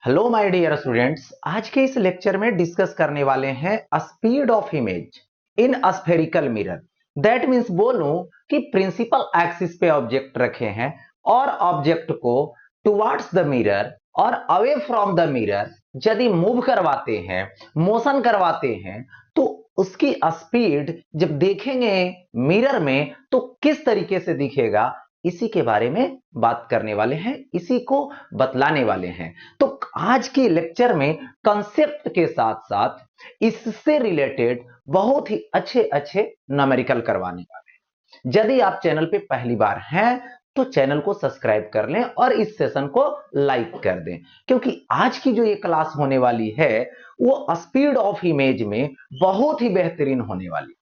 Hello my dear students, आज के इस लेक्चर में डिस्कस करने वाले हैं speed of image in spherical mirror. That means बोलूं कि प्रिंसिपल एक्सिस पे ऑब्जेक्ट रखे हैं और ऑब्जेक्ट को टुवर्ड्स द मिरर और अवे फ्रॉम द मिरर यदि मूव करवाते हैं, मोशन करवाते हैं, तो उसकी स्पीड जब देखेंगे मिरर में तो किस तरीके से दिखेगा, इसी के बारे में बात करने वाले हैं, इसी को बतलाने वाले हैं। तो आज के लेक्चर में कंसेप्ट के साथ साथ इससे रिलेटेड बहुत ही अच्छे अच्छे न्यूमेरिकल करवाने वाले हैं। यदि आप चैनल पे पहली बार हैं तो चैनल को सब्सक्राइब कर लें और इस सेशन को लाइक कर दें, क्योंकि आज की जो ये क्लास होने वाली है वो स्पीड ऑफ इमेज में बहुत ही बेहतरीन होने वाली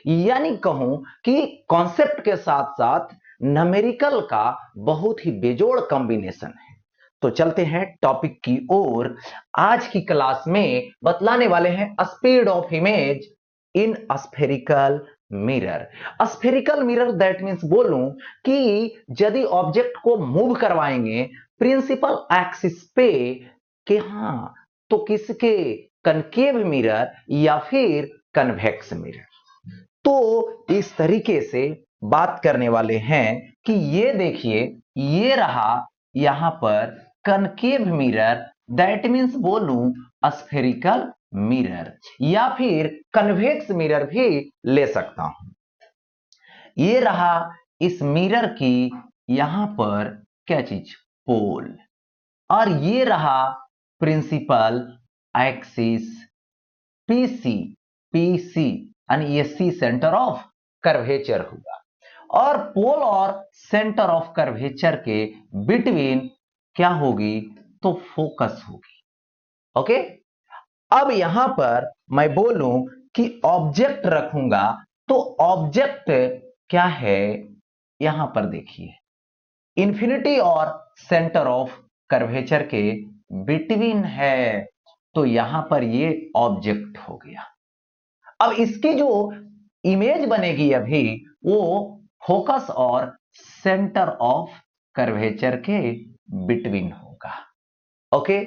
है। यानी कहूं कि कॉन्सेप्ट के साथ साथ न्यूमेरिकल का बहुत ही बेजोड़ कॉम्बिनेशन है। तो चलते हैं टॉपिक की ओर। आज की क्लास में बतलाने वाले हैं speed of image in spherical mirror. Spherical mirror that means बोलूं कि यदि ऑब्जेक्ट को मूव करवाएंगे प्रिंसिपल एक्सिस पे कि हां, तो किसके, कनकेव मिरर या फिर कन्वेक्स मिरर। तो इस तरीके से बात करने वाले हैं कि ये देखिए, ये रहा यहां पर कनकेव मिरर, दैट मींस बोलूं स्फेरिकल मिरर या फिर कन्वेक्स मिरर भी ले सकता हूं। ये रहा इस मिरर की यहां पर क्या चीज, पोल, और ये रहा प्रिंसिपल एक्सिस पीसी, पीसी यानी ये सी सेंटर ऑफ कर्वेचर हुआ, और पोल और सेंटर ऑफ कर्वेचर के बिटवीन क्या होगी, तो फोकस होगी। ओके, अब यहां पर मैं बोलूं कि ऑब्जेक्ट रखूंगा तो ऑब्जेक्ट क्या है, यहां पर देखिए इंफिनिटी और सेंटर ऑफ कर्वेचर के बिटवीन है, तो यहां पर ये ऑब्जेक्ट हो गया। अब इसकी जो इमेज बनेगी अभी वो फोकस और सेंटर ऑफ कर्वेचर के बिटवीन होगा। ओके,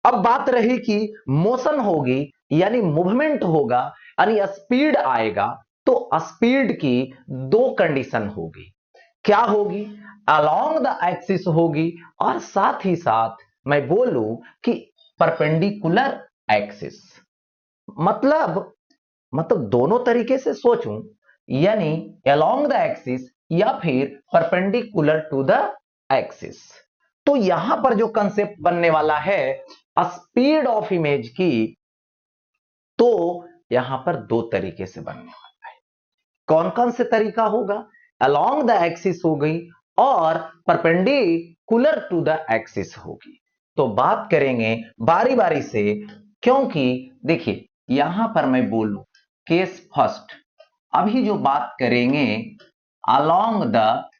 अब बात रही कि मोशन होगी यानी मूवमेंट होगा यानी स्पीड आएगा, तो स्पीड की दो कंडीशन होगी। क्या होगी, अलोंग द एक्सिस होगी और साथ ही साथ मैं बोलूं कि परपेंडिकुलर एक्सिस। मतलब दोनों तरीके से सोचूं, यानी अलोंग द एक्सिस या फिर परपेंडिकुलर टू द एक्सिस। तो यहां पर जो कंसेप्ट बनने वाला है स्पीड ऑफ इमेज की, तो यहां पर दो तरीके से बनने वाला है। कौन कौन से तरीका होगा, अलोंग द एक्सिस हो गई और परपेंडिकुलर टू द एक्सिस होगी। तो बात करेंगे बारी बारी से, क्योंकि देखिए यहां पर मैं बोलूं केस फर्स्ट, अभी जो बात करेंगे अलोंग द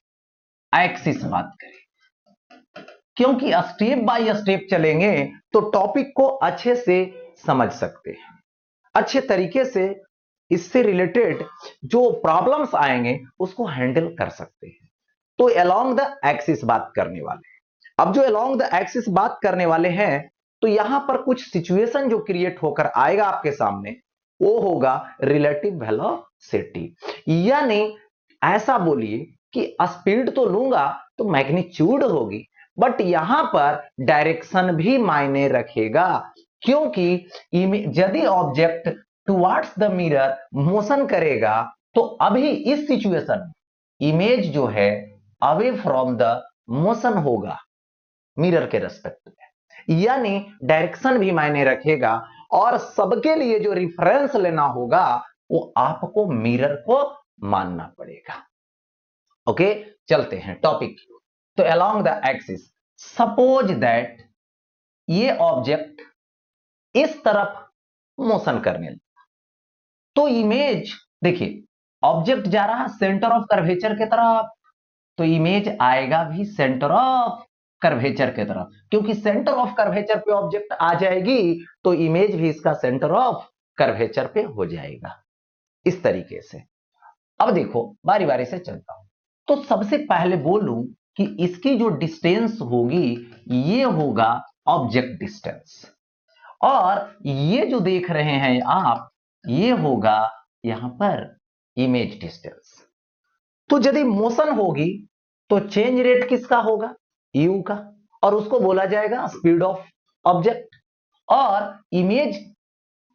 एक्सिस बात करें, क्योंकि स्टेप बाय स्टेप चलेंगे तो टॉपिक को अच्छे से समझ सकते हैं, अच्छे तरीके से इससे रिलेटेड जो प्रॉब्लम्स आएंगे उसको हैंडल कर सकते हैं। तो अलोंग द एक्सिस बात करने वाले हैं। अब जो अलोंग द एक्सिस बात करने वाले हैं, तो यहां पर कुछ सिचुएशन जो क्रिएट होकर आएगा आपके सामने वो होगा रिलेटिव वेलोसिटी, यानी ऐसा बोलिए कि स्पीड तो लूंगा तो मैग्नीट्यूड होगी, बट यहां पर डायरेक्शन भी मायने रखेगा, क्योंकि यदि object towards the mirror motion करेगा तो अभी इस सिचुएशन में इमेज जो है अवे फ्रॉम द मोशन होगा मिरर के रेस्पेक्ट में, यानी डायरेक्शन भी मायने रखेगा और सबके लिए जो रिफरेंस लेना होगा वो आपको मिरर को मानना पड़ेगा। ओके, चलते हैं टॉपिक। तो along the axis, suppose that ये ऑब्जेक्ट इस तरफ मोशन करने लगा, तो इमेज देखिए ऑब्जेक्ट जा रहा सेंटर ऑफ कर्वेचर की तरफ, तो इमेज आएगा भी सेंटर ऑफ कर्वेचर की तरफ, क्योंकि सेंटर ऑफ कर्वेचर पे ऑब्जेक्ट आ जाएगी तो इमेज भी इसका सेंटर ऑफ कर्वेचर पे हो जाएगा, इस तरीके से। अब देखो बारी बारी से चलता हूं, तो सबसे पहले बोलूं कि इसकी जो डिस्टेंस होगी ये होगा ऑब्जेक्ट डिस्टेंस। और ये जो देख रहे हैं आप, ये होगा यहां पर इमेज डिस्टेंस। तो यदि मोशन होगी तो चेंज रेट किसका होगा? यू का, और उसको बोला जाएगा स्पीड ऑफ ऑब्जेक्ट। और इमेज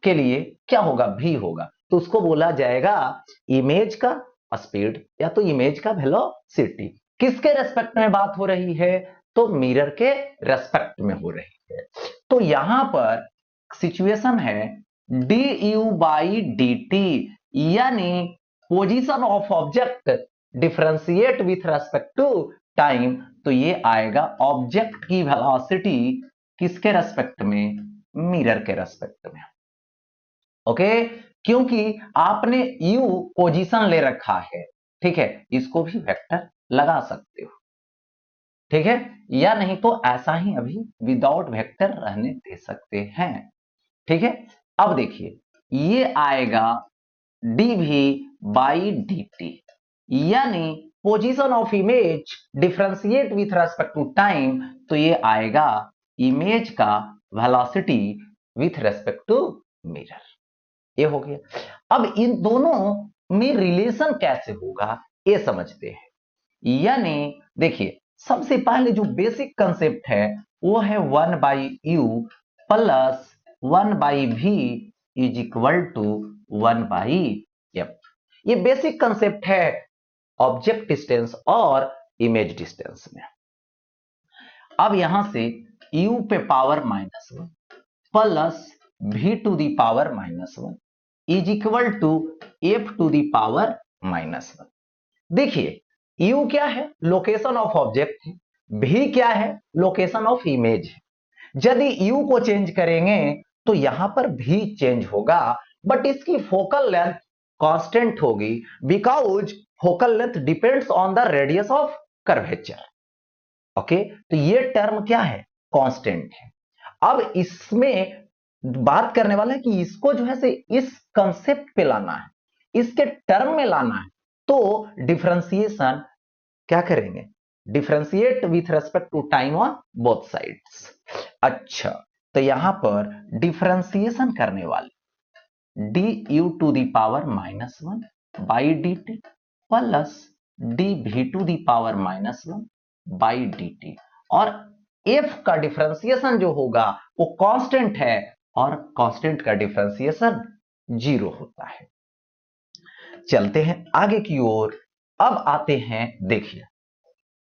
के लिए क्या होगा? भी होगा, तो उसको बोला जाएगा इमेज का स्पीड या तो इमेज का वेलोसिटी। किसके रेस्पेक्ट में बात हो रही है? तो मिरर के रेस्पेक्ट में हो रही है। तो यहां पर सिचुएशन है D U by D T, यानी position of object differentiate with respect to time. तो ये आएगा ऑब्जेक्ट की वेलोसिटी किसके रेस्पेक्ट में? मिरर के रेस्पेक्ट में। ओके, क्योंकि आपने यू पोजीशन ले रखा है, ठीक है, इसको भी वेक्टर लगा सकते हो, ठीक है, या नहीं तो ऐसा ही अभी विदाउट वेक्टर रहने दे सकते हैं, ठीक है। अब देखिए ये आएगा D we by D T, यानी position of image differentiate with respect to time. तो ये आएगा इमेज का velocity with respect to mirror. ये हो गया। अब इन दोनों में रिलेशन कैसे होगा ये समझते हैं। यानी देखिए सबसे पहले जो बेसिक कंसेप्ट है वो है 1/u plus 1/v is equal to 1/f। ये बेसिक कंसेप्ट है ऑब्जेक्ट डिस्टेंस और इमेज डिस्टेंस में। अब यहां से u पे power -1 plus v to the power -1 is equal to f to the power -1। देखिए u क्या है? लोकेशन ऑफ ऑब्जेक्ट है। v क्या है? लोकेशन ऑफ इमेज है। यदि u को चेंज करेंगे तो यहां पर v चेंज होगा, बट इसकी फोकल लेंथ कांस्टेंट होगी, because focal length depends on the radius of curvature. Okay, तो ये टर्म क्या है? कांस्टेंट है। अब इसमें बात करने वाला है कि इसको जो है से इस कंसेप्ट पे लाना है, इसके टर्म में लाना है। तो डिफरेंशिएशन क्या करेंगे? Differentiate with respect to time on both sides. अच्छा, तो यहां पर डिफरेंशिएशन करने वाले d u to the power -1 by D t plus d v to the power -1 by D t, और f का डिफरेंशिएशन जो होगा वो कांस्टेंट है, और कांस्टेंट का डिफरेंशिएशन 0 होता है। चलते हैं आगे की ओर। अब आते हैं, देखिए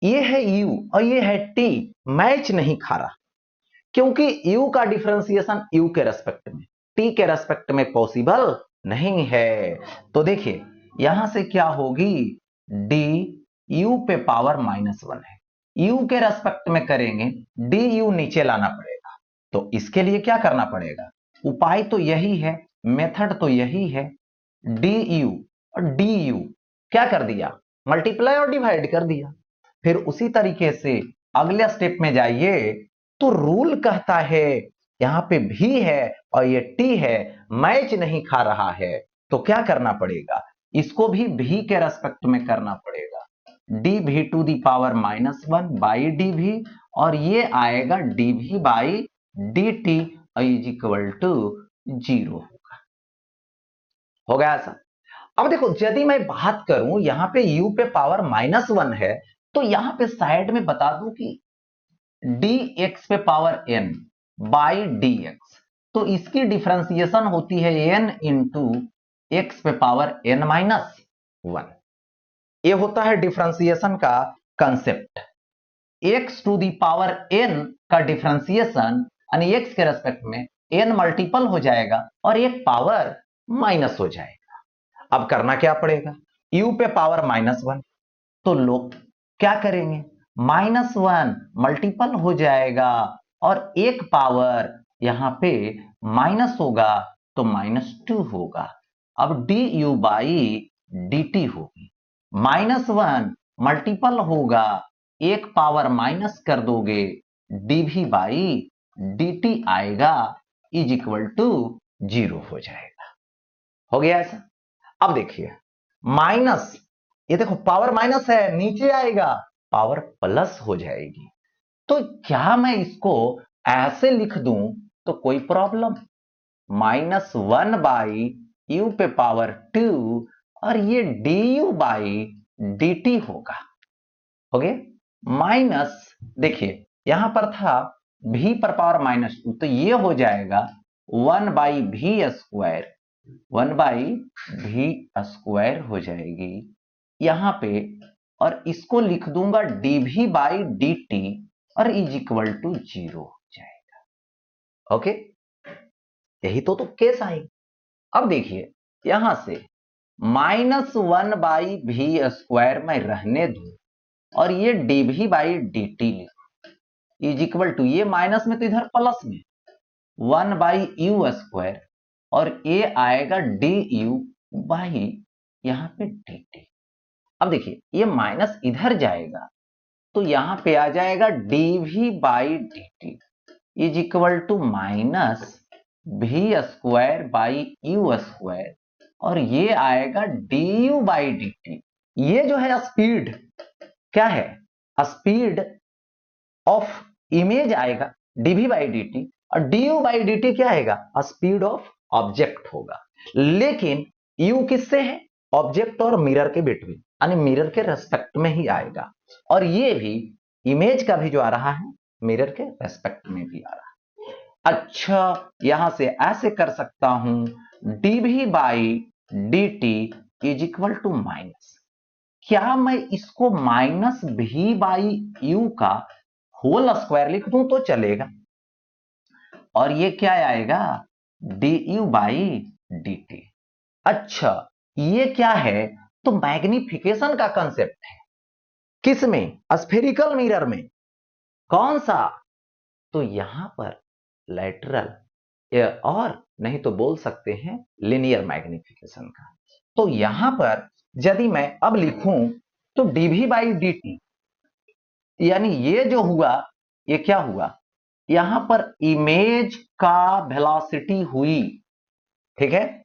ये है u और ये है t, मैच नहीं खा रहा, क्योंकि u का डिफरेंशिएशन u के रेस्पेक्ट में, t के रेस्पेक्ट में पॉसिबल नहीं है। तो देखिए यहां से क्या होगी? d u पे पावर -1 है, u के रेस्पेक्ट में करेंगे, du नीचे लाना पड़ेगा। तो इसके लिए क्या करना पड़ेगा? उपाय तो यही है, मेथड तो यही है, du और du क्या कर दिया? मल्टीप्लाई और डिवाइड कर दिया। फिर उसी तरीके से अगले स्टेप में जाइए तो रूल कहता है यहां पे भी है और ये टी है, मैच नहीं खा रहा है, तो क्या करना पड़ेगा? इसको भी भी के रेस्पेक्ट में करना पड़ेगा, d v to the power -1 by d v, और ये आएगा D we by D t is equal to 0 होगा। हो गया ऐसा? अब देखो यदि मैं बात करूं यहां पे u पे पावर -1 है, तो यहां पे साइड में बता दूं कि dx पे पावर n बाई dx, तो इसकी डिफरेंशिएशन होती है n इंटू एक्स पे पावर n-1। ये होता है डिफरेंशिएशन का concept. x to the power n का डिफरेंशिएशन यानी x के रेस्पेक्ट में n मल्टीपल हो जाएगा और एक पावर माइनस हो जाएगा। अब करना क्या पड़ेगा? u पे पावर -1, तो लोग क्या करेंगे? -1 मल्टीपल हो जाएगा और एक पावर यहां पे माइनस होगा तो -2 होगा। अब du बाई dt होगी, -1 मल्टीपल होगा, एक पावर माइनस कर दोगे, dv बाई dt आएगा इज इक्वल टू 0 हो जाएगा। हो गया ऐसा? अब देखिए माइनस, ये देखो पावर माइनस है, नीचे आएगा पावर प्लस हो जाएगी। तो क्या मैं इसको ऐसे लिख दूं तो कोई प्रॉब्लम, -1/u पे पावर 2 और ये du बाई dt होगा। हो गया माइनस, देखिए यहां पर था v पर पावर -2, तो ये हो जाएगा 1/v², 1/v² हो जाएगी यहां पे, और इसको लिख दूंगा dv बाई dt और इज इक्वल टू 0 हो जाएगा। ओके, यही तो केस आएगी। अब देखिए यहां से -1/v² मैं रहने दूं और ये dv बाई dt लिखो इज इक्वल टू, ये माइनस में तो इधर प्लस में 1/u² और ये आएगा du बाई यहां पे dt। अब देखिए ये माइनस इधर जाएगा तो यहां पे आ जाएगा dv by dt is equal to -v² by u², और ये आएगा du बाई dt। ये जो है स्पीड, क्या है, स्पीड ऑफ इमेज आएगा dv बाई dt, और du बाई dt क्या आएगा, स्पीड ऑफ ऑब्जेक्ट होगा। लेकिन u किससे है, ऑब्जेक्ट और मिरर के बिटवीन, यानी मिरर के रेस्पेक्ट में ही आएगा, और ये भी इमेज का भी जो आ रहा है मिरर के रेस्पेक्ट में भी आ रहा है। अच्छा, यहां से ऐसे कर सकता हूं dv by dt is equal to minus, क्या मैं इसको -v बाई u का होल स्क्वायर लिख दूं तो चलेगा, और ये क्या आएगा du बाई dt। अच्छा, ये क्या है, तो मैग्निफिकेशन का कंसेप्ट है, किसमें, स्फेरिकल मिरर में, कौन सा, तो यहां पर लैटरल, और नहीं तो बोल सकते हैं लिनियर मैग्निफिकेशन का। तो यहां पर यदि मैं अब लिखूं तो dv बाई dt, यानी ये जो हुआ, ये क्या हुआ, यहां पर इमेज का वेलोसिटी हुई, ठीक है,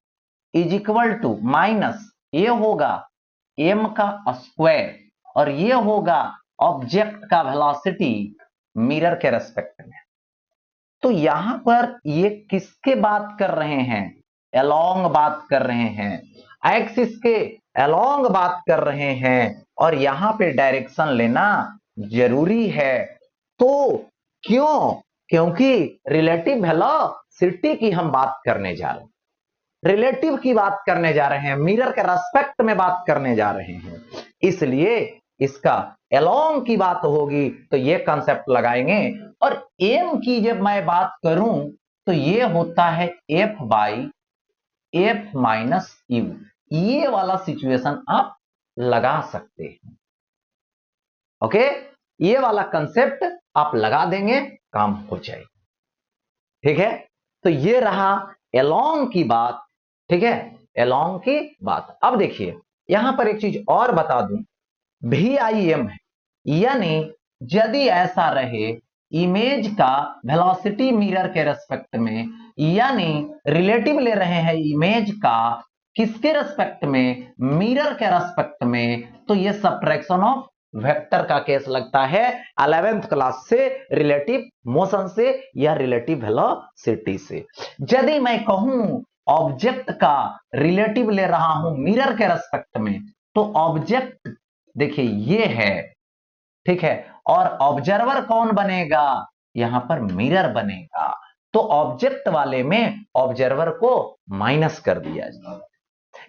इज इक्वल टू माइनस, ये होगा m का स्क्वायर और ये होगा ऑब्जेक्ट का वेलोसिटी मिरर के रेस्पेक्ट में। तो यहां पर ये किसके बात कर रहे हैं, अलोंग बात कर रहे हैं, एक्सिस के अलोंग बात कर रहे हैं, और यहां पे डायरेक्शन लेना जरूरी है। तो क्यों, क्योंकि रिलेटिव वेलोसिटी की हम बात करने जा रहे हैं, रिलेटिव की बात करने जा रहे हैं, मिरर के रेस्पेक्ट में बात करने जा रहे हैं, इसलिए इसका अलोंग की बात होगी तो ये कंसेप्ट लगाएंगे। और एम की जब मैं बात करूं तो ये होता है F by f minus you, ये वाला सिचुएशन आप लगा सकते हैं। ओके, ये वाला कंसेप्ट आप लगा देंगे, काम हो जाएगा, ठीक है। तो ये रहा अलोंग की बात, ठीक है, अलोंग की बात। अब देखिए यहां पर एक चीज और बता दूं, VIM है, यानी यदि ऐसा रहे इमेज का वेलोसिटी मिरर के रेस्पेक्ट में, यानी रिलेटिव ले रहे हैं इमेज का किसके रेस्पेक्ट में, मिरर के रेस्पेक्ट में, तो ये सब्ट्रैक्शन ऑफ वेक्टर का केस लगता है 11th क्लास से, रिलेटिव मोशन से या रिलेटिव वेलोसिटी से। यदि मैं कहूं ऑब्जेक्ट का रिलेटिव ले रहा हूं मिरर के रेस्पेक्ट में, तो ऑब्जेक्ट देखिए ये है, ठीक है, और ऑब्जर्वर कौन बनेगा, यहां पर मिरर बनेगा, तो ऑब्जेक्ट वाले में ऑब्जर्वर को माइनस कर दिया जाए,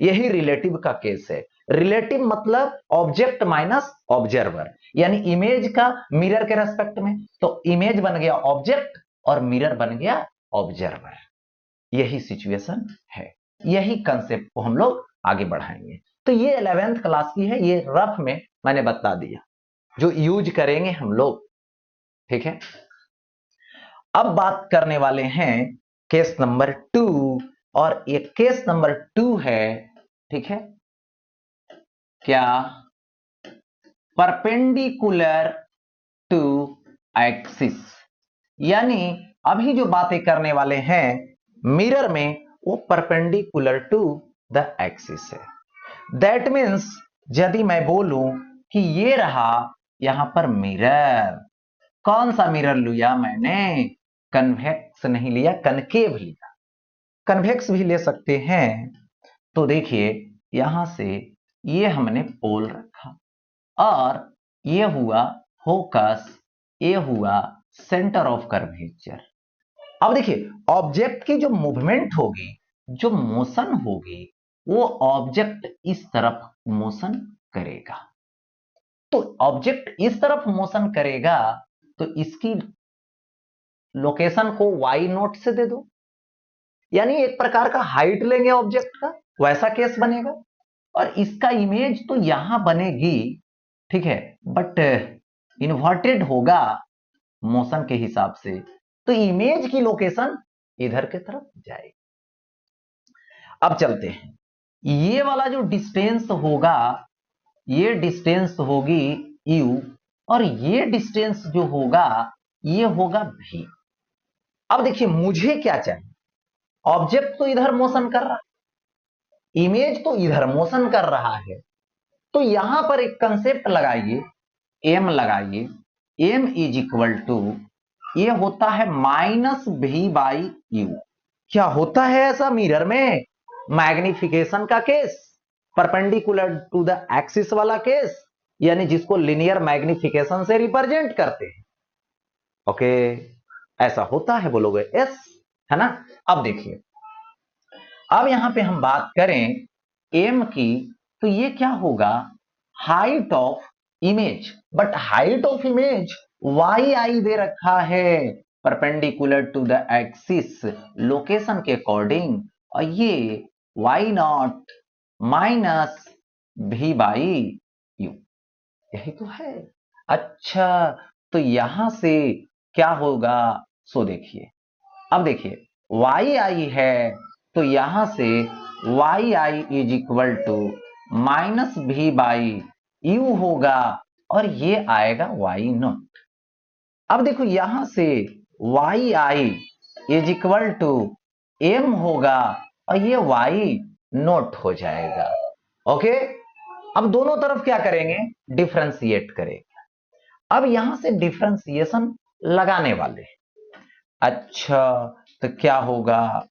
यही रिलेटिव का केस है। रिलेटिव मतलब ऑब्जेक्ट माइनस ऑब्जर्वर, यानी इमेज का मिरर के रेस्पेक्ट में, तो इमेज बन गया ऑब्जेक्ट और मिरर बन गया ऑब्जर्वर, यही सिचुएशन है, यही कंसेप्ट को हम लोग आगे बढ़ाएंगे। तो ये 11th क्लास की है, ये रफ में मैंने बता दिया जो यूज करेंगे हम लोग, ठीक है। अब बात करने वाले हैं केस नंबर 2, और ये केस नंबर 2 है, ठीक है, क्या, परपेंडिकुलर टू एक्सिस, यानी अभी जो बातें करने वाले हैं मिरर में वो परपेंडिकुलर टू द एक्सिस है। दैट मीन्स यदि मैं बोलूं कि ये रहा यहां पर मिरर, कौन सा मिरर लिया मैंने, कन्वेक्स नहीं लिया, कनकेव लिया। कन्वेक्स भी ले सकते हैं। तो देखिए यहां से ये हमने पोल रखा और ये हुआ फोकस, ये हुआ सेंटर ऑफ कर्वेचर। अब देखिए ऑब्जेक्ट की जो मूवमेंट होगी, जो मोशन होगी, वो ऑब्जेक्ट इस तरफ मोशन करेगा। तो ऑब्जेक्ट इस तरफ मोशन करेगा तो इसकी लोकेशन को वाई नोट से दे दो, यानी एक प्रकार का हाइट लेंगे ऑब्जेक्ट का, वैसा केस बनेगा। और इसका इमेज तो यहां बनेगी, ठीक है, बट इन्वर्टेड होगा मोशन के हिसाब से, तो इमेज की लोकेशन इधर की तरफ जाएगी। अब चलते हैं, ये वाला जो डिस्टेंस होगा, ये डिस्टेंस होगी u, और ये डिस्टेंस जो होगा ये होगा v। अब देखिए मुझे क्या चाहिए, ऑब्जेक्ट तो इधर मोशन कर रहा, इमेज तो इधर मोशन कर रहा है, तो यहां पर एक कंसेप्ट लगाइए, m लगाइए। m इज इक्वल टू, ये होता है -v/u। क्या होता है ऐसा मिरर में? मैग्निफिकेशन का case, perpendicular to the axis वाला केस, यानी जिसको लिनियर मैग्निफिकेशन से रिप्रेजेंट करते हैं। ओके, ऐसा होता है, बोलोगे यस, है ना। अब देखिए, अब यहां पे हम बात करें m की, तो ये क्या होगा, height of image. But height of image yi दे रखा है, perpendicular to the axis, location के अकॉर्डिंग, और ये y0 माइनस v/u, यही तो है। अच्छा, तो यहां से क्या होगा, सो देखिए, अब देखिए yi है, तो यहां से yi is equal to -v/u होगा, और ये आएगा y0। अब देखो यहां से yi is equal to m होगा, और ये y0 हो जाएगा। ओके, अब दोनों तरफ क्या करेंगे, डिफरेंशिएट करेंगे। अब यहां से डिफरेंशिएशन लगाने वाले हैं। अच्छा, तो क्या होगा,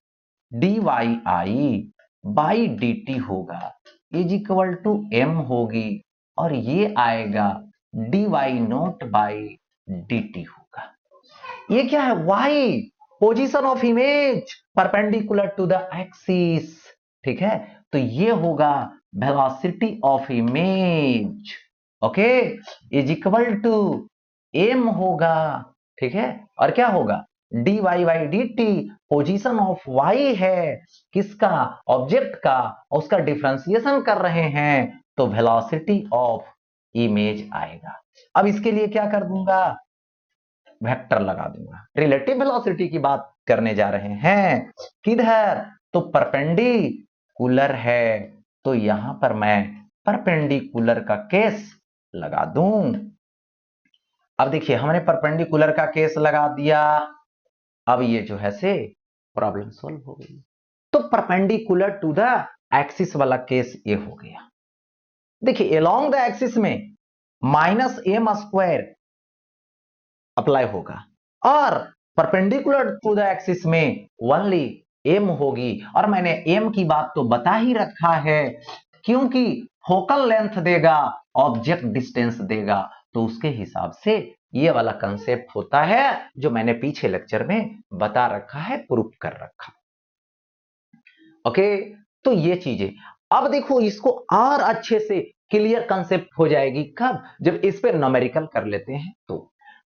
dy/dt होगा इज इक्वल टू m होगी, और ये आएगा dy0/dt होगा। ये क्या है, y, position of image perpendicular to the axis, ठीक है, तो ये होगा velocity of image, okay, is equal to m होगा, ठीक है, और क्या होगा, dy/dt, पोजीशन ऑफ y है, किसका, ऑब्जेक्ट का, उसका डिफरेंशिएशन कर रहे हैं, तो वेलोसिटी ऑफ इमेज आएगा। अब इसके लिए क्या कर दूंगा, वेक्टर लगा दूंगा। रिलेटिव वेलोसिटी की बात करने जा रहे हैं, किधर, तो परपेंडिकुलर है, तो यहां पर मैं परपेंडिकुलर का केस लगा दूं। अब देखिए हमने परपेंडिकुलर का केस लगा दिया, अब ये जो है से प्रॉब्लम सॉल्व हो गई। तो परपेंडिकुलर टू द एक्सिस वाला केस ये हो गया। देखिए अलोंग द एक्सिस में -m² अप्लाई होगा, और परपेंडिकुलर टू द एक्सिस में ओनली m होगी। और मैंने m की बात तो बता ही रखा है, क्योंकि फोकल लेंथ देगा, ऑब्जेक्ट डिस्टेंस देगा, तो उसके हिसाब से ये वाला कंसेप्ट होता है, जो मैंने पीछे लेक्चर में बता रखा है, प्रूफ कर रखा। ओके, तो ये चीजें, अब देखो इसको और अच्छे से क्लियर कंसेप्ट हो जाएगी कब, जब इस पे न्यूमेरिकल कर लेते हैं।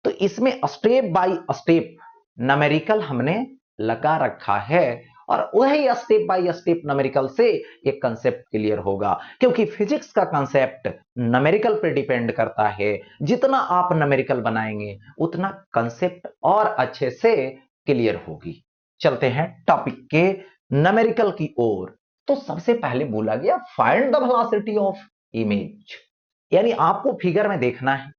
तो इसमें स्टेप बाय स्टेप न्यूमेरिकल हमने लगा रखा है, और वही स्टेप बाय स्टेप न्यूमेरिकल से ये कंसेप्ट क्लियर होगा, क्योंकि फिजिक्स का कंसेप्ट न्यूमेरिकल पे डिपेंड करता है। जितना आप न्यूमेरिकल बनाएंगे उतना कंसेप्ट और अच्छे से क्लियर होगी। चलते हैं टॉपिक के न्यूमेरिकल की ओर। तो सबसे पहले बोला गया find the velocity of image, यानी आपको फिगर में देखना है,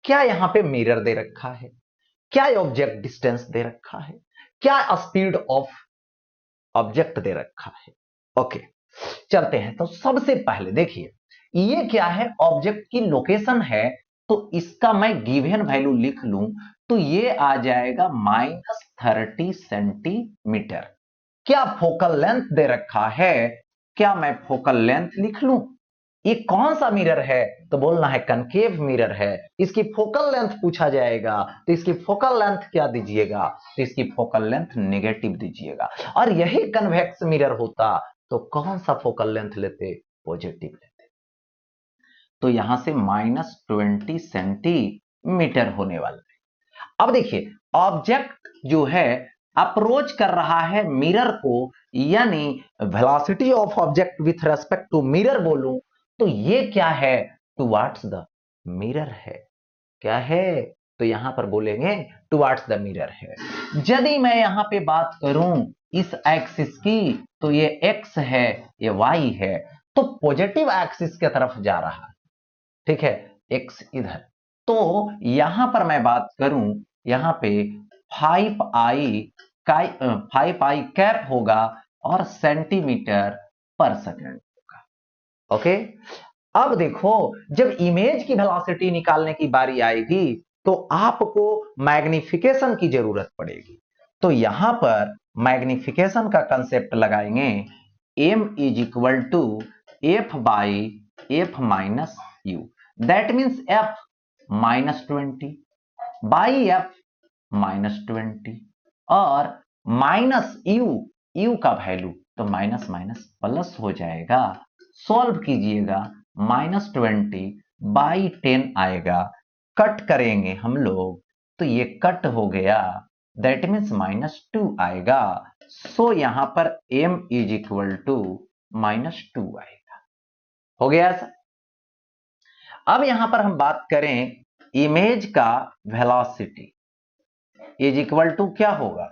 क्या यहां पे मिरर दे रखा है, क्या ऑब्जेक्ट डिस्टेंस दे रखा है, क्या स्पीड ऑफ ऑब्जेक्ट दे रखा है। ओके, चलते हैं। तो सबसे पहले देखिए ये क्या है, ऑब्जेक्ट की लोकेशन है तो इसका मैं गिवन वैल्यू लिख लूं तो ये आ जाएगा -30 सेंटीमीटर। क्या फोकल लेंथ दे रखा है, क्या मैं फोकल लेंथ लिख लूं? ये कौन सा मिरर है, तो बोलना है कनकेव मिरर है। इसकी फोकल लेंथ पूछा जाएगा तो इसकी फोकल लेंथ क्या दीजिएगा, तो इसकी फोकल लेंथ नेगेटिव दीजिएगा। और यही कन्वेक्स मिरर होता तो कौन सा फोकल लेंथ लेते, पॉजिटिव लेते। तो यहां से -20 सेंटीमीटर होने वाला है। अब देखिए ऑब्जेक्ट जो है अप्रोच कर रहा है मिरर को, यानी velocity of object with respect to mirror बोलूं तो ये क्या है, टुवर्ड्स द मिरर है। क्या है, तो यहां पर बोलेंगे टुवर्ड्स द मिरर है। यदि मैं यहां पे बात करूं इस एक्सिस की तो ये एक्स है, ये वाई है, तो पॉजिटिव एक्सिस की तरफ जा रहा है। ठीक है, एक्स इधर। तो यहां पर मैं बात करूं, यहां पे 5i कैप होगा और सेंटीमीटर पर सेकंड होगा। ओके, अब देखो जब इमेज की वेलोसिटी निकालने की बारी आएगी तो आपको मैग्निफिकेशन की जरूरत पड़ेगी। तो यहां पर मैग्निफिकेशन का कंसेप्ट लगाएंगे, m is equal to f by f minus u. That means f -20 बाई f -20 और माइनस यू का वैल्यू तो माइनस माइनस प्लस हो जाएगा। सॉल्व कीजिएगा, -20 बाई 10 आएगा, कट करेंगे हम लोग तो ये कट हो गया, दैट मीन्स -2 आएगा। सो यहां पर m इज इक्वल टू -2 आएगा। हो गया सर। अब यहां पर हम बात करें इमेज का वेलोसिटी इज इक्वल टू क्या होगा,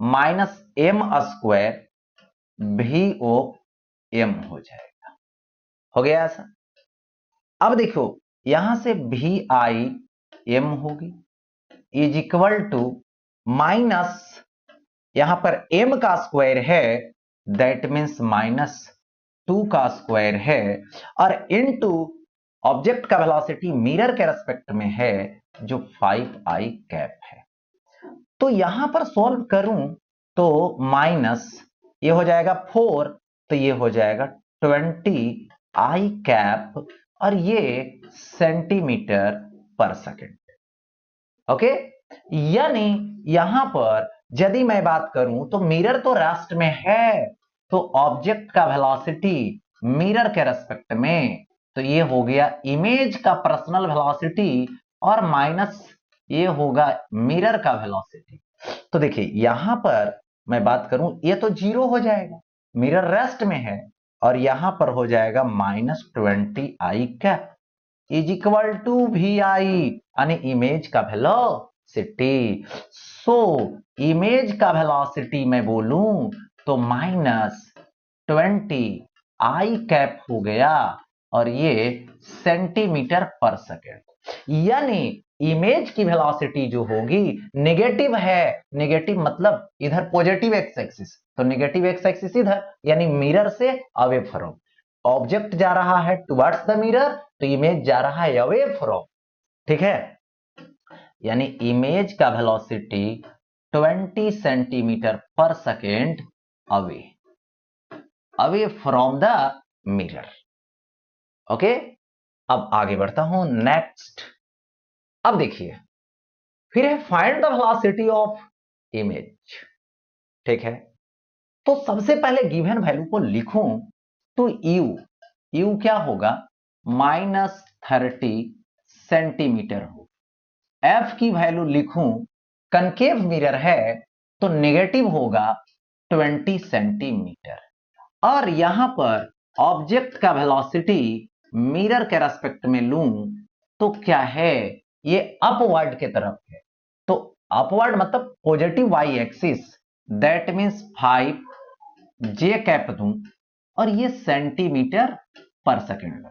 -m² भी ओ एम हो जाएगा। हो गया ऐसा। अब देखो यहां से भी आई एम होगी इज इक्वल टू माइनस, यहां पर m का स्क्वायर है दैट मीन्स -2 का स्क्वायर है और इनटू ऑब्जेक्ट का वेलोसिटी मिरर के रेस्पेक्ट में है जो 5i कैप है। तो यहां पर सॉल्व करूं तो माइनस ये हो जाएगा 4, तो ये हो जाएगा 20i कैप और ये सेंटीमीटर पर सेकंड। ओके, यानी यहां पर यदि मैं बात करूं तो मिरर तो रेस्ट में है, तो ऑब्जेक्ट का वेलोसिटी मिरर के रेस्पेक्ट में तो ये हो गया इमेज का पर्सनल वेलोसिटी और माइनस ये होगा मिरर का वेलोसिटी। तो देखिए यहां पर मैं बात करूं ये तो 0 हो जाएगा, मिरर रेस्ट में है, और यहां पर हो जाएगा -20i cap is equal to V I यानी इमेज का वेलोसिटी। सो इमेज का वेलोसिटी मैं बोलूं तो -20i कैप हो गया और ये सेंटीमीटर पर सेकेंड। यानी इमेज की वेलोसिटी जो होगी नेगेटिव है, नेगेटिव मतलब इधर पॉजिटिव एक्स एक्सिस, तो नेगेटिव एक्स एक्सिस इधर, यानी मिरर से अवे फ्रॉम। ऑब्जेक्ट जा रहा है टुवर्ड्स द मिरर तो इमेज जा रहा है अवे फ्रॉम। ठीक है, यानी इमेज का velocity 20 centimetre per second away away from the mirror. Okay, अब आगे बढ़ता हूं नेक्स्ट। अब देखिए फिर है find the velocity of image. ठीक है, तो सबसे पहले गिवन वैल्यू को लिखूं तो यू क्या होगा, -30 सेंटीमीटर हो। एफ की वैल्यू लिखूं, कनकेव मिरर है तो नेगेटिव होगा 20 सेंटीमीटर। और यहां पर ऑब्जेक्ट का वेलोसिटी मिरर के रेस्पेक्ट में लूं तो क्या है, ये अपवर्ड के तरफ है, तो अपवर्ड मतलब positive y axis, that means 5j cap दूं और ये सेंटीमीटर पर सेकेंड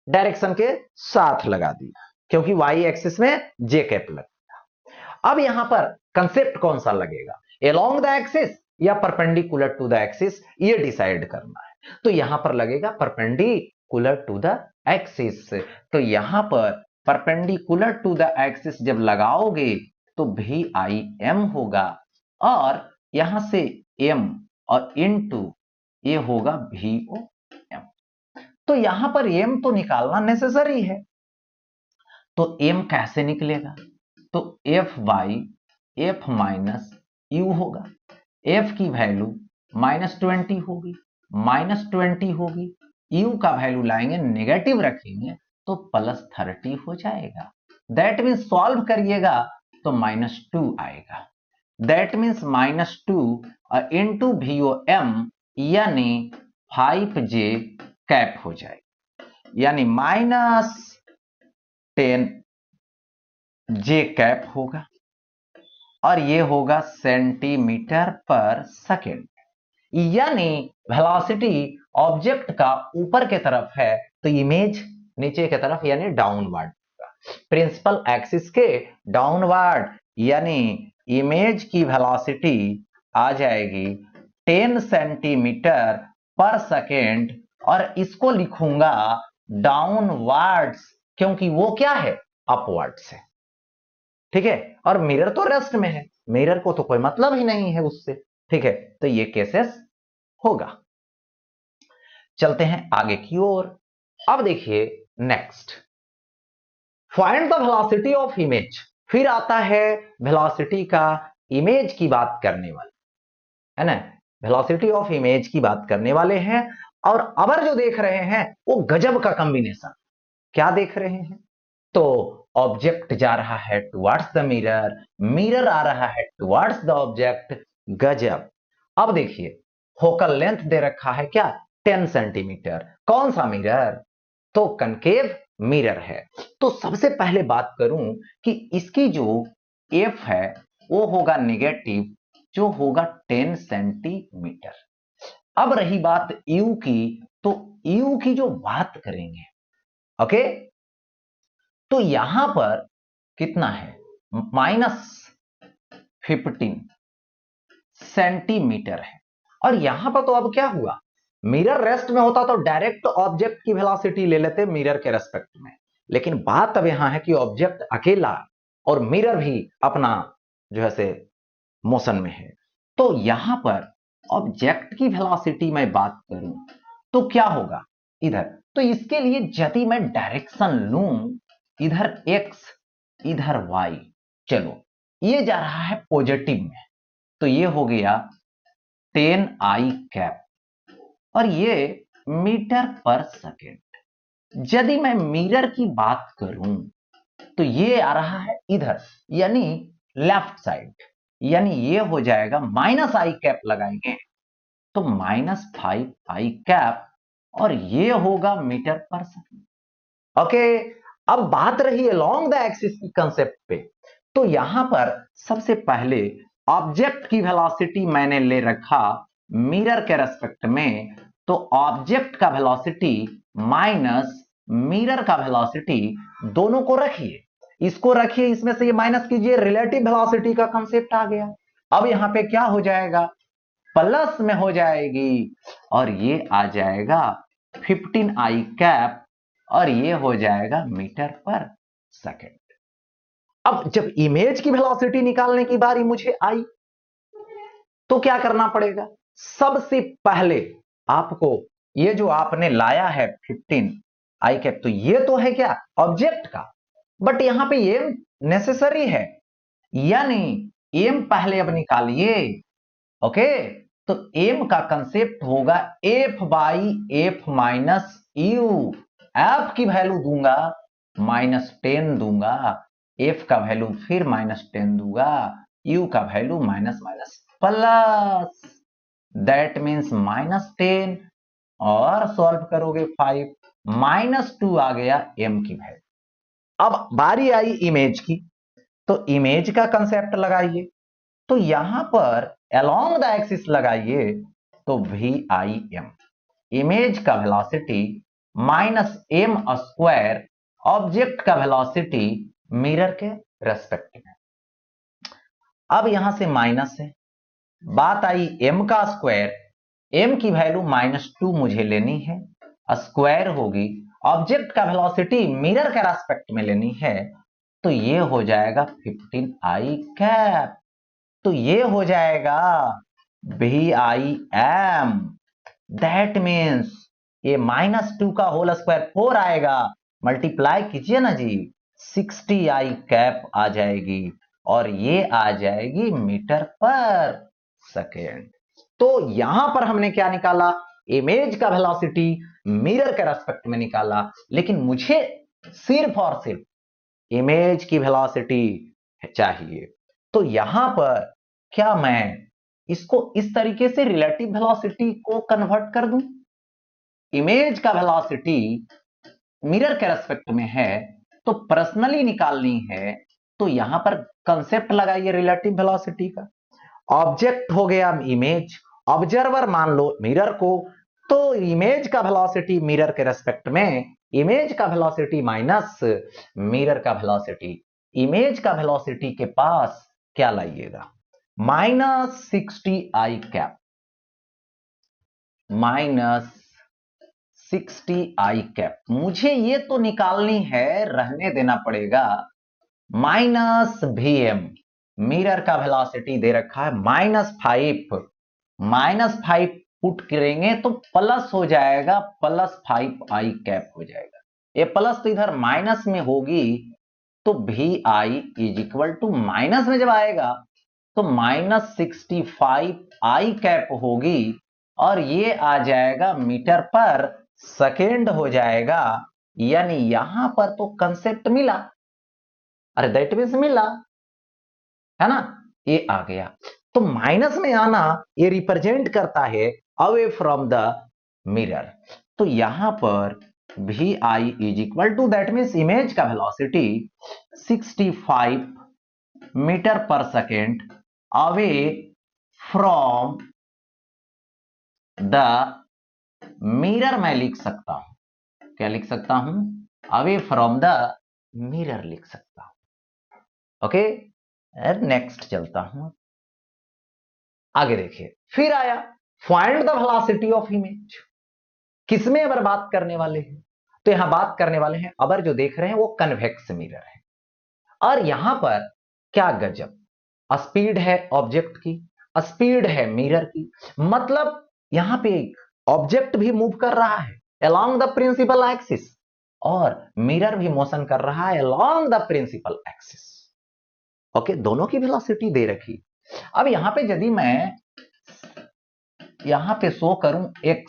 डायरेक्शन के साथ लगा दिया क्योंकि वाई एक्सिस में जे कैप लगेगा। अब यहां पर कंसेप्ट कौन सा लगेगा, एलोंग द एक्सिस या परपेंडिकुलर टू द एक्सिस, ये डिसाइड करना है। तो यहां पर लगेगा परपेंडिकुलर टू द एक्सिस, तो यहां पर परपेंडिकुलर टू द एक्सिस जब लगाओगे तो भी आई एम होगा, और यहां से एम और इनटू ये होगा भी ओ एम। तो यहां पर एम तो निकालना नेसेसरी है, तो एम कैसे निकलेगा? तो F by f minus you होगा। एफ की वैल्यू -20 होगी, -20 होगी, यू का वैल्यू लाएंगे नेगेटिव रखेंगे तो +30 हो जाएगा। दैट मीन्स सॉल्व करिएगा तो -2 आएगा। दैट मीन्स -2 इंटू VOM यानी 5J कैप हो जाएगा, यानी -10J कैप होगा, और ये होगा सेंटीमीटर पर सेकेंड। यानी वेलोसिटी ऑब्जेक्ट का ऊपर के तरफ है तो इमेज नीचे के तरफ यानी डाउनवर्ड होगा। प्रिंसिपल एक्सिस के डाउनवर्ड यानी इमेज की वेलोसिटी आ जाएगी 10 सेंटीमीटर पर सेकेंड, और इसको लिखूंगा डाउनवर्ड्स क्योंकि वो क्या है, अपवर्ड्स है। ठीक है, और मिरर तो रेस्ट में है, मिरर को तो कोई मतलब ही नहीं है उससे। ठीक है, तो ये केसेस होगा। चलते हैं आगे की ओर। अब देखिए next, find the velocity of image. फिर आता है वेलोसिटी का इमेज की बात करने वाले, है ना, वेलोसिटी ऑफ इमेज की बात करने वाले हैं। और अबर जो देख रहे हैं वो गजब का कॉम्बिनेशन। क्या देख रहे हैं? तो ऑब्जेक्ट जा रहा है टुवर्ड्स द मिरर, मिरर आ रहा है टुवर्ड्स द ऑब्जेक्ट, गजब। अब देखिए फोकल लेंथ दे रखा है क्या, 10 सेंटीमीटर। कौन सा मिरर? तो कनकेव मिरर है। तो सबसे पहले बात करूं कि इसकी जो एफ है वो होगा नेगेटिव, जो होगा 10 सेंटीमीटर। अब रही बात यू की, तो यू की जो बात करेंगे, ओके, तो यहां पर कितना है, -15 सेंटीमीटर है। और यहां पर तो अब क्या हुआ, मिरर रेस्ट में होता तो डायरेक्ट ऑब्जेक्ट की वेलोसिटी ले लेते मिरर के रेस्पेक्ट में, लेकिन बात अब यहां है कि ऑब्जेक्ट अकेला और मिरर भी अपना जो है से मोशन में है। तो यहां पर ऑब्जेक्ट की वेलोसिटी मैं बात करूं तो क्या होगा इधर, तो इसके लिए यदि मैं डायरेक्शन लूं, इधर x इधर y, चलो ये जा रहा है पॉजिटिव में, तो ये हो गया 10I कैप, और ये मीटर पर सेकेंड। यदि मैं मिरर की बात करूं तो ये आ रहा है इधर यानी लेफ्ट साइड, यानी ये हो जाएगा -I कैप लगाएंगे तो -5I कैप, और ये होगा मीटर पर सेकेंड। ओके, अब बात रही अलोंग द एक्सिस की कंसेप्ट पे, तो यहां पर सबसे पहले ऑब्जेक्ट की वेलोसिटी मैंने ले रखा मिरर के रेस्पेक्ट में, तो ऑब्जेक्ट का वेलोसिटी माइनस मिरर का वेलोसिटी, दोनों को रखिए, इसको रखिए, इसमें से ये माइनस कीजिए, रिलेटिव वेलोसिटी का कंसेप्ट आ गया। अब यहां पे क्या हो जाएगा, प्लस में हो जाएगी, और ये आ जाएगा 15I कैप, और ये हो जाएगा मीटर पर सेकेंड। अब जब इमेज की वेलोसिटी निकालने की बारी मुझे आई तो क्या करना पड़ेगा, सबसे पहले आपको ये जो आपने लाया है 15I कैप, तो ये तो है क्या ऑब्जेक्ट का, बट यहां पे एम नेसेसरी है, यानी एम पहले अब निकालिए। ओके, तो एम का कंसेप्ट होगा F by f minus you. F की वैल्यू दूंगा -10 दूंगा, एफ का वैल्यू फिर -10 दूंगा, यू का value minus minus plus, that means -10, और सॉल्व करोगे 5, -2 आ गया एम की वैल्यू। अब बारी आई इमेज की, तो इमेज का कंसेप्ट लगाइए, तो यहां पर अलोंग द एक्सिस लगाइए, तो VIM, इमेज का वेलोसिटी -m², ऑब्जेक्ट का वेलोसिटी मिरर के रेस्पेक्ट में। अब यहां से माइनस है, बात आई m का स्क्वायर, m की वैल्यू -2 मुझे लेनी है, स्क्वायर होगी, ऑब्जेक्ट का वेलोसिटी मिरर के रेस्पेक्ट में लेनी है तो ये हो जाएगा 15i कैप, तो ये हो जाएगा VIM। दैट मीन्स ये -2 का होल स्क्वायर 4 आएगा, मल्टीप्लाई कीजिए ना जी, 60i कैप आ जाएगी और ये आ जाएगी मीटर पर सेकेंड। तो यहां पर हमने क्या निकाला, इमेज का वेलोसिटी मिरर के रेस्पेक्ट में निकाला, लेकिन मुझे सिर्फ और सिर्फ इमेज की वेलोसिटी चाहिए। तो यहां पर क्या मैं इसको इस तरीके से रिलेटिव वेलोसिटी को कन्वर्ट कर दूं, इमेज का वेलोसिटी मिरर के रेस्पेक्ट में है तो पर्सनली निकालनी है, तो यहां पर कंसेप्ट लगाइए रिलेटिव वेलोसिटी का। ऑब्जेक्ट हो गया इमेज, ऑब्जर्वर मान लो मिरर को, तो इमेज का वेलोसिटी मिरर के रेस्पेक्ट में, इमेज का वेलोसिटी माइनस मिरर का वेलोसिटी, इमेज का वेलोसिटी के पास क्या लाइएगा, -60i कैप, -60i कैप। मुझे ये तो निकालनी है, रहने देना पड़ेगा -VM, मिरर का वेलोसिटी दे रखा है -5, -5 पुट करेंगे तो प्लस हो जाएगा, +5i कैप हो जाएगा। ये प्लस तो इधर माइनस में होगी, तो VI is equal to minus में जब आएगा तो -65i कैप होगी और ये आ जाएगा मीटर पर सेकेंड हो जाएगा। यानी यहां पर तो कंसेप्ट मिला, अरे दैट मीन्स मिला है ना, ये आ गया। तो माइनस में आना ये रिप्रेजेंट करता है अवे फ्रॉम द मिरर। तो यहां पर VI is equal to, that means image का velocity 65 metre per second away from the mirror मैं लिख सकता हूं, क्या लिख सकता हूं, अवे फ्रॉम द मिरर लिख सकता हूं। ओके, नेक्स्ट चलता हूं, आगे देखिए, फिर आया find the velocity of image. किसमें अगर बात करने वाले हैं, तो यहां बात करने वाले हैं, अबर जो देख रहे हैं वो कन्वेक्स मिरर है। और यहां पर क्या गजब, स्पीड है ऑब्जेक्ट की, स्पीड है मिरर की, मतलब यहां पे एक ऑब्जेक्ट भी मूव कर रहा है अलोंग द प्रिंसिपल एक्सिस और मिरर भी मोशन कर रहा है along the principal axis. Okay, दोनों की वेलोसिटी दे रखी। अब यहां पे यदि मैं यहां पे शो करूं x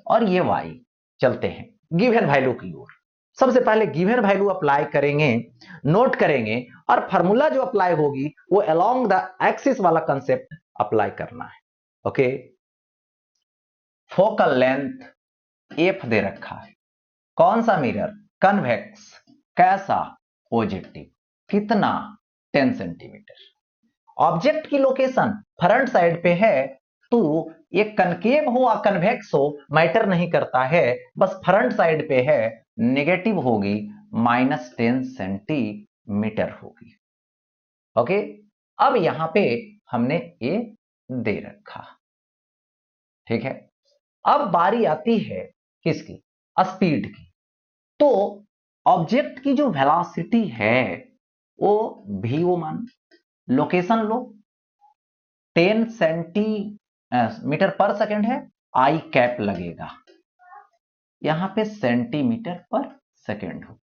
और ये y, चलते हैं गिवन वैल्यू की ओर। सबसे पहले गिवन वैल्यू अप्लाई करेंगे, नोट करेंगे, और फार्मूला जो अप्लाई होगी वो अलोंग द एक्सिस वाला कंसेप्ट अप्लाई करना है। ओके, फोकल लेंथ f दे रखा है, कौन सा मिरर, कन्वेक्स, कैसा, पॉजिटिव, कितना, 10 सेंटीमीटर। ऑब्जेक्ट की लोकेशन फ्रंट साइड पे है, तो ये कनकेव हो या कन्वेक्स हो मैटर नहीं करता है, बस फ्रंट साइड पे है, नेगेटिव होगी, -10 सेंटीमीटर होगी। ओके, अब यहां पे हमने ये दे रखा, ठीक है। अब बारी आती है किसकी, स्पीड की। तो ऑब्जेक्ट की जो वेलोसिटी है वो VO मान, लोकेशन लो 10 सेंटीमीटर पर सेकेंड है, आई कैप लगेगा, यहां पे सेंटीमीटर पर सेकेंड हो।